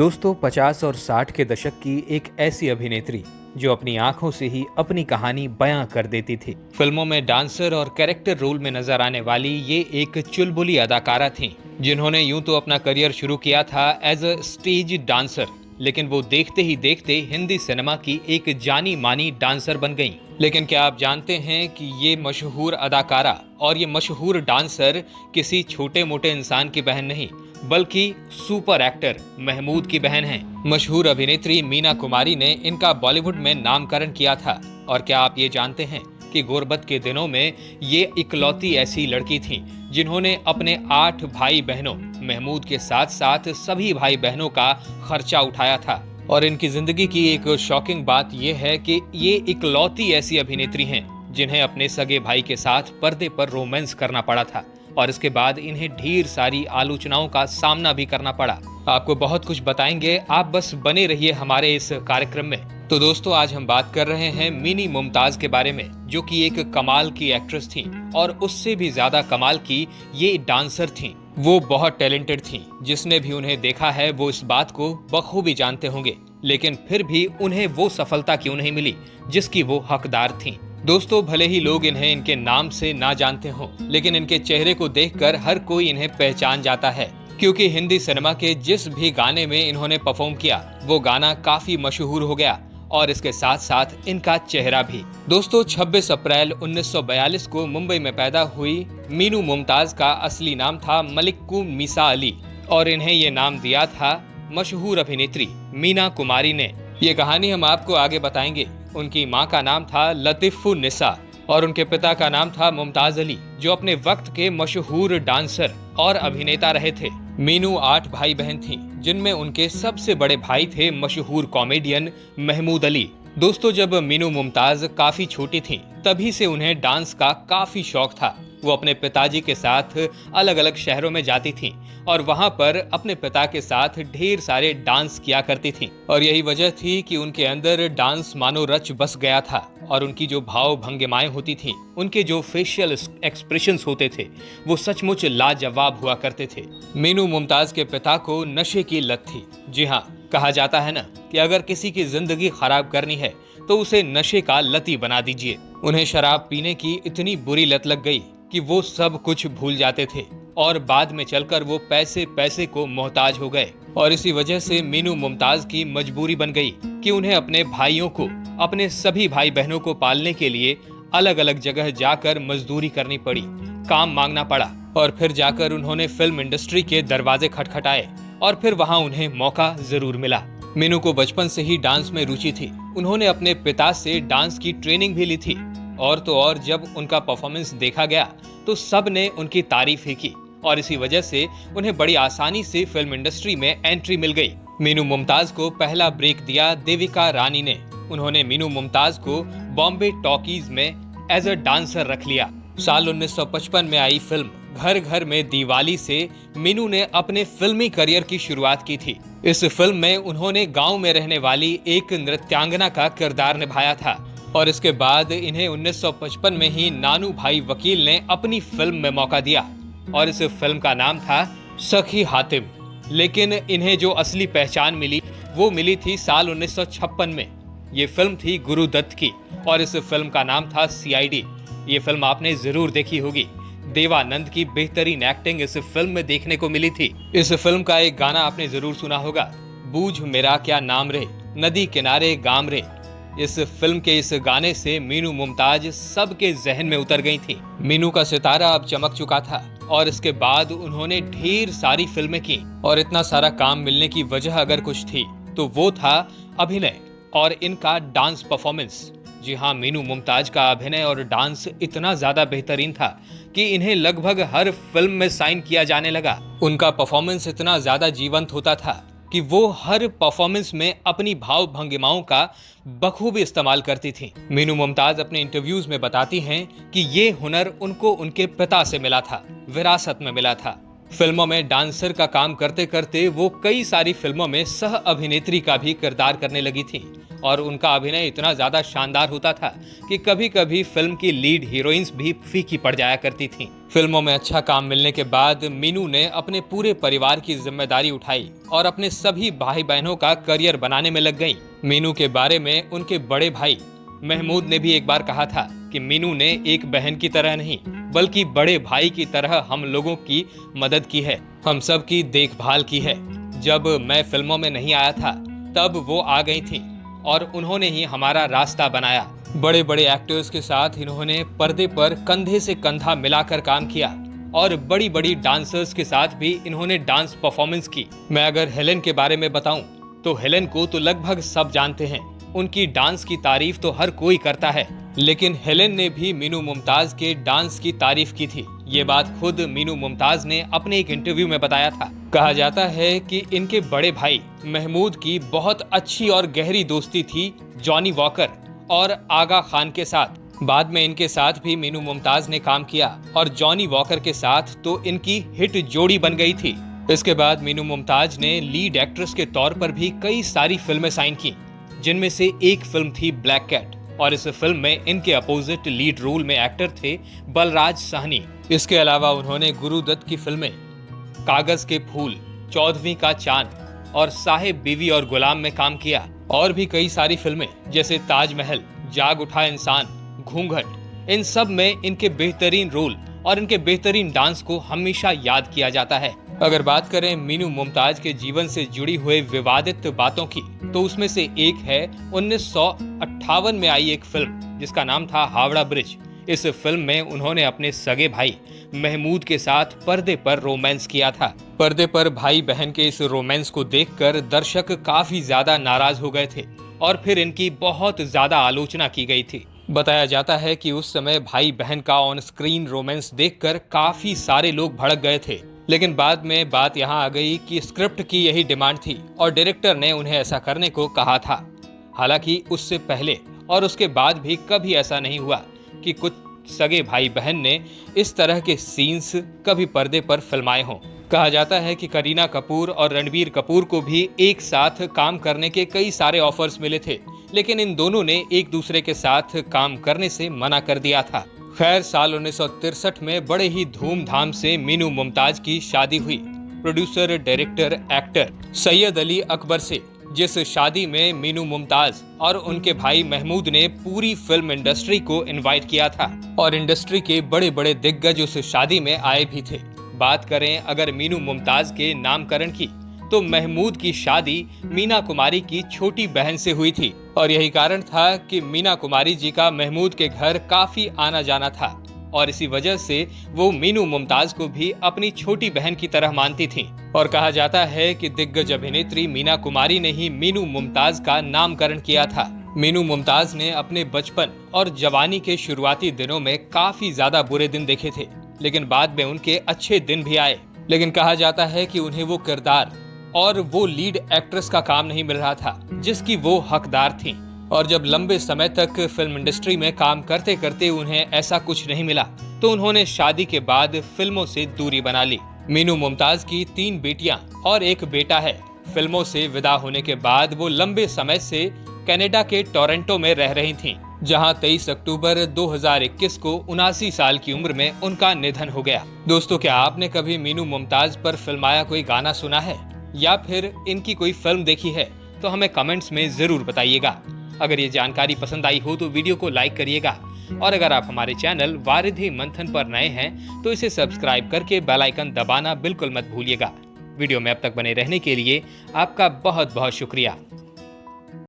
दोस्तों 50 और 60 के दशक की एक ऐसी अभिनेत्री जो अपनी आंखों से ही अपनी कहानी बयां कर देती थी। फिल्मों में डांसर और कैरेक्टर रोल में नजर आने वाली ये एक चुलबुली अदाकारा थीं, जिन्होंने यूं तो अपना करियर शुरू किया था एज अ स्टेज डांसर, लेकिन वो देखते ही देखते हिंदी सिनेमा की एक जानी मानी डांसर बन गईं। लेकिन क्या आप जानते हैं कि ये मशहूर अदाकारा और ये मशहूर डांसर किसी छोटे मोटे इंसान की बहन नहीं, बल्कि सुपर एक्टर महमूद की बहन हैं। मशहूर अभिनेत्री मीना कुमारी ने इनका बॉलीवुड में नामकरण किया था। और क्या आप ये जानते हैं कि गुर्बत के दिनों में ये इकलौती ऐसी लड़की थीं जिन्होंने अपने 8 भाई बहनों महमूद के साथ साथ सभी भाई बहनों का खर्चा उठाया था। और इनकी जिंदगी की एक शॉकिंग बात यह है कि ये इकलौती ऐसी अभिनेत्री हैं जिन्हें अपने सगे भाई के साथ पर्दे पर रोमांस करना पड़ा था, और इसके बाद इन्हें ढेर सारी आलोचनाओं का सामना भी करना पड़ा। आपको बहुत कुछ बताएंगे, आप बस बने रहिए हमारे इस कार्यक्रम में। तो दोस्तों, आज हम बात कर रहे हैं मिनी मुमताज के बारे में, जो कि एक कमाल की एक्ट्रेस थी, और उससे भी ज्यादा कमाल की ये डांसर थी। वो बहुत टैलेंटेड थी। जिसने भी उन्हें देखा है वो इस बात को बखूबी जानते होंगे, लेकिन फिर भी उन्हें वो सफलता क्यों नहीं मिली जिसकी वो हकदार थी। दोस्तों, भले ही लोग इन्हें इनके नाम से ना जानते हों, लेकिन इनके चेहरे को देखकर हर कोई इन्हें पहचान जाता है, क्योंकि हिंदी सिनेमा के जिस भी गाने में इन्होंने परफॉर्म किया वो गाना काफी मशहूर हो गया, और इसके साथ साथ इनका चेहरा भी। दोस्तों, 26 अप्रैल 1942 को मुंबई में पैदा हुई मीनू मुमताज का असली नाम था मलिक्कू मिसा अली, और इन्हें ये नाम दिया था मशहूर अभिनेत्री मीना कुमारी ने। ये कहानी हम आपको आगे बताएंगे। उनकी माँ का नाम था लतीफु निसा और उनके पिता का नाम था मुमताज अली, जो अपने वक्त के मशहूर डांसर और अभिनेता रहे थे। मीनू 8 भाई बहन थीं, जिनमें उनके सबसे बड़े भाई थे मशहूर कॉमेडियन महमूद अली। दोस्तों, जब मीनू मुमताज काफी छोटी थीं, तभी से उन्हें डांस का काफी शौक था। वो अपने पिताजी के साथ अलग अलग शहरों में जाती थीं और वहां पर अपने पिता के साथ ढेर सारे डांस किया करती थीं, और यही वजह थी कि उनके अंदर डांस मानो रच बस गया था। और उनकी जो भाव भंगिमाएं होती थीं, उनके जो फेशियल एक्सप्रेशंस होते थे, वो सचमुच लाजवाब हुआ करते थे। मीनू मुमताज के पिता को नशे की लत थी। जी हाँ, कहा जाता है ना कि अगर किसी की जिंदगी खराब करनी है तो उसे नशे का लती बना दीजिए। उन्हें शराब पीने की इतनी बुरी लत लग गई कि वो सब कुछ भूल जाते थे, और बाद में चलकर वो पैसे पैसे को मोहताज हो गए। और इसी वजह से मीनू मुमताज की मजबूरी बन गई कि उन्हें अपने भाइयों को, अपने सभी भाई बहनों को पालने के लिए अलग अलग जगह जाकर मजदूरी करनी पड़ी, काम मांगना पड़ा। और फिर जाकर उन्होंने फिल्म इंडस्ट्री के दरवाजे खटखटाए, और फिर वहां उन्हें मौका जरूर मिला। मीनू को बचपन से ही डांस में रुचि थी। उन्होंने अपने पिता से डांस की ट्रेनिंग भी ली थी, और तो और जब उनका परफॉर्मेंस देखा गया तो सब ने उनकी तारीफ ही की, और इसी वजह से उन्हें बड़ी आसानी से फिल्म इंडस्ट्री में एंट्री मिल गई। मीनू मुमताज को पहला ब्रेक दिया देविका रानी ने। उन्होंने मीनू मुमताज को बॉम्बे टॉकीज में एज अ डांसर रख लिया। साल 1955 में आई फिल्म घर घर में दिवाली से मीनू ने अपने फिल्मी करियर की शुरुआत की थी। इस फिल्म में उन्होंने गांव में रहने वाली एक नृत्यांगना का किरदार निभाया था, और इसके बाद इन्हें 1955 में ही नानू भाई वकील ने अपनी फिल्म में मौका दिया, और इस फिल्म का नाम था सखी हातिम। लेकिन इन्हें जो असली पहचान मिली वो मिली थी साल 1956 में। ये फिल्म थी गुरुदत्त की, और इस फिल्म का नाम था CID। ये फिल्म आपने जरूर देखी होगी। देवानंद की बेहतरीन एक्टिंग इस फिल्म में देखने को मिली थी। इस फिल्म का एक गाना आपने जरूर सुना होगा, बूझ मेरा क्या नाम रे, नदी किनारे गाम रे। इस फिल्म के इस गाने से मीनू मुमताज सबके जहन में उतर गई थी। मीनू का सितारा अब चमक चुका था, और इसके बाद उन्होंने ढेर सारी फिल्में की, और इतना सारा काम मिलने की वजह अगर कुछ थी तो वो था अभिनय और इनका डांस परफॉर्मेंस। जी हाँ, मीनू मुमताज का अभिनय और डांस इतना ज्यादा बेहतरीन था कि इन्हें लगभग हर फिल्म में साइन किया जाने लगा। उनका परफॉर्मेंस इतना ज्यादा जीवंत होता था कि वो हर परफॉर्मेंस में अपनी भाव भंगिमाओं का बखूबी इस्तेमाल करती थी। मीनू मुमताज अपने इंटरव्यूज में बताती हैं कि ये हुनर उनको उनके पिता से मिला था, विरासत में मिला था। फिल्मों में डांसर का काम करते करते वो कई सारी फिल्मों में सह अभिनेत्री का भी किरदार करने लगी थी, और उनका अभिनय इतना ज्यादा शानदार होता था कि कभी कभी फिल्म की लीड हीरोइंस भी फीकी पड़ जाया करती थीं। फिल्मों में अच्छा काम मिलने के बाद मीनू ने अपने पूरे परिवार की जिम्मेदारी उठाई और अपने सभी भाई बहनों का करियर बनाने में लग गईं। मीनू के बारे में उनके बड़े भाई महमूद ने भी एक बार कहा था कि मीनू ने एक बहन की तरह नहीं बल्कि बड़े भाई की तरह हम लोगों की मदद की है, हम सब की देखभाल की है। जब मैं फिल्मों में नहीं आया था तब वो आ गई थी और उन्होंने ही हमारा रास्ता बनाया। बड़े बड़े एक्टर्स के साथ इन्होंने पर्दे पर कंधे से कंधा मिलाकर काम किया और बड़ी बड़ी डांसर्स के साथ भी इन्होंने डांस परफॉर्मेंस की। मैं अगर हेलेन के बारे में बताऊं तो हेलेन को तो लगभग सब जानते हैं, उनकी डांस की तारीफ तो हर कोई करता है, लेकिन हेलेन ने भी मीनू मुमताज के डांस की तारीफ की थी। ये बात खुद मीनू मुमताज ने अपने एक इंटरव्यू में बताया था। कहा जाता है कि इनके बड़े भाई महमूद की बहुत अच्छी और गहरी दोस्ती थी जॉनी वॉकर और आगा खान के साथ। बाद में इनके साथ भी मीनू मुमताज ने काम किया और जॉनी वॉकर के साथ तो इनकी हिट जोड़ी बन गई थी। इसके बाद मीनू मुमताज ने लीड एक्ट्रेस के तौर पर भी कई सारी फिल्में साइन की, जिनमें से एक फिल्म थी ब्लैक कैट और इस फिल्म में इनके अपोजिट लीड रोल में एक्टर थे बलराज साहनी। इसके अलावा उन्होंने गुरुदत्त की फिल्में कागज के फूल, 14वीं का चांद और साहेब बीवी और गुलाम में काम किया और भी कई सारी फिल्में जैसे ताजमहल, जाग उठा इंसान, घूंघट, इन सब में इनके बेहतरीन रोल और इनके बेहतरीन डांस को हमेशा याद किया जाता है। अगर बात करें मीनू मुमताज के जीवन से जुड़ी हुई विवादित बातों की तो उसमें से एक है 1958 में आई एक फिल्म जिसका नाम था हावड़ा ब्रिज। इस फिल्म में उन्होंने अपने सगे भाई महमूद के साथ पर्दे पर रोमांस किया था। पर्दे पर भाई बहन के इस रोमांस को देखकर दर्शक काफी ज्यादा नाराज हो गए थे और फिर इनकी बहुत ज्यादा आलोचना की गई थी। बताया जाता है कि उस समय भाई बहन का ऑन स्क्रीन रोमांस देखकर काफी सारे लोग भड़क गए थे, लेकिन बाद में बात यहाँ आ गई कि स्क्रिप्ट की यही डिमांड थी और डायरेक्टर ने उन्हें ऐसा करने को कहा था। हालांकि उससे पहले और उसके बाद भी कभी ऐसा नहीं हुआ कि कुछ सगे भाई बहन ने इस तरह के सीन्स कभी पर्दे पर फिल्माए हों। कहा जाता है कि करीना कपूर और रणबीर कपूर को भी एक साथ काम करने के कई सारे ऑफर्स मिले थे, लेकिन इन दोनों ने एक दूसरे के साथ काम करने से मना कर दिया था। खैर, साल 1963 में बड़े ही धूमधाम से मीनू मुमताज की शादी हुई producer, director, actor Syed Ali Akbar से, जिस शादी में मीनू मुमताज और उनके भाई महमूद ने पूरी फिल्म इंडस्ट्री को इनवाइट किया था और इंडस्ट्री के बड़े बड़े दिग्गज उस शादी में आए भी थे। बात करें अगर मीनू मुमताज के नामकरण की तो महमूद की शादी मीना कुमारी की छोटी बहन से हुई थी और यही कारण था कि मीना कुमारी जी का महमूद के घर काफी आना जाना था और इसी वजह से वो मीनू मुमताज को भी अपनी छोटी बहन की तरह मानती थीं। और कहा जाता है कि दिग्गज अभिनेत्री मीना कुमारी ने ही मीनू मुमताज का नामकरण किया था। मीनू मुमताज ने अपने बचपन और जवानी के शुरुआती दिनों में काफी ज्यादा बुरे दिन देखे थे, लेकिन बाद में उनके अच्छे दिन भी आए। लेकिन कहा जाता है कि उन्हें वो किरदार और वो लीड एक्ट्रेस का काम नहीं मिल रहा था जिसकी वो हकदार थीं। और जब लंबे समय तक फिल्म इंडस्ट्री में काम करते करते उन्हें ऐसा कुछ नहीं मिला तो उन्होंने शादी के बाद फिल्मों से दूरी बना ली। मीनू मुमताज की 3 बेटियां और एक बेटा है। फिल्मों से विदा होने के बाद वो लंबे समय से कनाडा के टोरंटो में रह रही थीं, जहां 23 अक्टूबर 2021 को 79 साल की उम्र में उनका निधन हो गया। दोस्तों, क्या आपने कभी मीनू मुमताज पर फिल्माया कोई गाना सुना है या फिर इनकी कोई फिल्म देखी है तो हमें कमेंट्स में जरूर बताइएगा। अगर ये जानकारी पसंद आई हो तो वीडियो को लाइक करिएगा और अगर आप हमारे चैनल वारिधि मंथन पर नए हैं तो इसे सब्सक्राइब करके बेल आइकन दबाना बिल्कुल मत भूलिएगा। वीडियो में अब तक बने रहने के लिए आपका बहुत बहुत शुक्रिया।